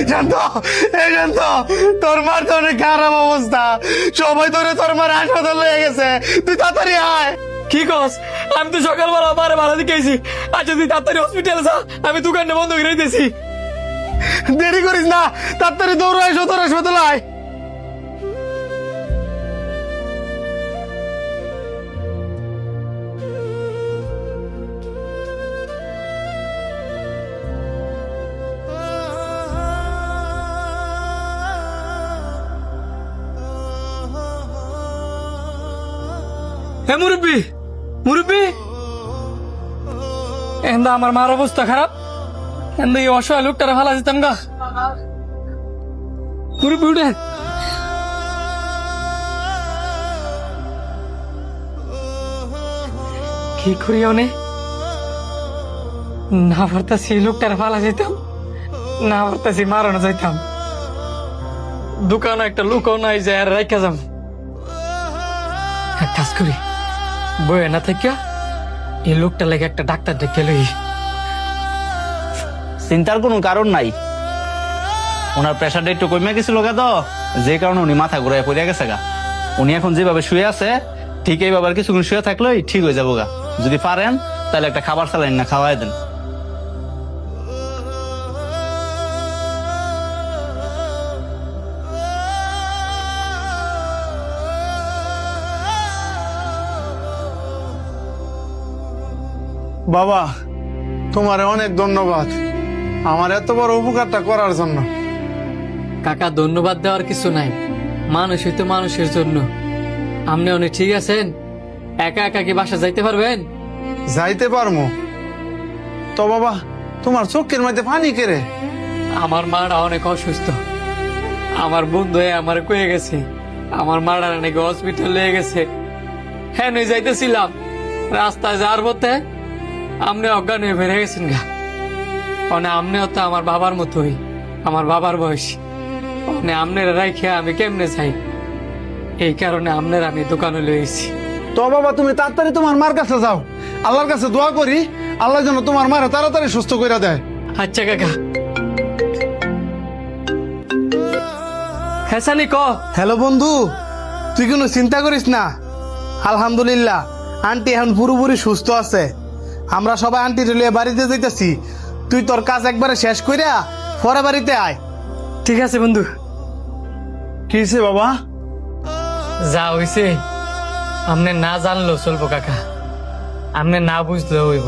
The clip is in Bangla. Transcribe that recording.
জানত তোর মার তো অনেক খারাপ অবস্থা, সবাই ধরে তোর মার হাসপাতাল হয়ে গেছে, তুই তাড়াতাড়ি আয়। কি কস? আমি তো সকালবেলা মারে ভাড়া দিকে আইছি। আচ্ছা তুই তাড়াতাড়ি হসপিটালে যা, আমি দোকানটা বন্ধ করে দিতেছি। দেরি করিস না, তাড়াতাড়ি দৌড় আয়, তোর হাসপাতাল আয়। হ্যাঁ মুরব্বী, মুরব্বী, এন্দা আমার মার অবস্থা খারাপ, এন্দা এই অসহায় লোকটারে ভালা দিতাম গা। মুরব্বী উঠে কি করি অনে, না পারতাছি লোকটারে ভালা যেতাম, না পারতাছি মারানো যাইতাম, দোকানে একটা লোকও নাই যে আর রাইখা যাম। এক কাজ করি, বয়ে না থেকে এই লোকটা লেগে একটা ডাক্তার ডেকে লই। চিন্তার কোনো কারণ নাই, ওনার প্রেশারটা একটু কমে গেছিল গা, তো যে কারণে উনি মাথা ঘুরায় পড়ে গেছে গা। উনি এখন যেভাবে শুয়ে আছে ঠিক এইভাবে আর কিছুক্ষণ শুয়ে থাকলেই ঠিক হয়ে যাবো গা। যদি পারেন তাহলে একটা খাবার স্যালাইন না খাওয়াই দেন। বাবা, তোমার অনেক ধন্যবাদ আমার এত বড় উপকারটা করার জন্য। কাকা ধন্যবাদ দেওয়ার কিছু নাই, মানুষই তো মানুষের জন্য। আপনি অনেক ঠিক আছেন? একা একা কি বাসা যাইতে পারবেন? যাইতে পারমু তো বাবা, তোমার চোখের মধ্যে পানি কেড়ে। আমার মাটা অনেক অসুস্থ, আমার বন্ধু আমার কয়ে গেছে আমার মাটা নাকি হসপিটাল লেগে গেছে। হ্যাঁ নই যাইতেছিলাম, রাস্তায় যাওয়ার পথে আপনি অজ্ঞান হয়ে বেড়ে গেছেন গা। মানে আপনিও তো আমার বাবার মতোই, আমার বাবার বয়স। মানে আপনারা রাইখে আমি কেমনে চাই, এই কারণে আপনার আমি দোকানে লইছি। তো বাবা তুমি তাড়াতাড়ি তোমার মার কাছে যাও, আল্লাহর কাছে দোয়া করি আল্লাহ যেন তোমার মারে তাড়াতাড়ি সুস্থ করে দেয়। আচ্ছা কাকা। হ্যাঁ সানি ক। হ্যালো বন্ধু, তুই কোনো চিন্তা করিস না, আলহামদুলিল্লাহ আন্টি এখন পুরোপুরি সুস্থ আছে। আমরা সবাই আন্টি লিয়ে বাড়িতে যাইতেছি, তুই তোর কাজ একবারে শেষ কইরা পরে বাড়িতে আয়। ঠিক আছে বন্ধু। কি হয়েছে বাবা? যা হইছে আপনি না জানলো চলবো কাকা, আপনি না বুঝলেও হইব।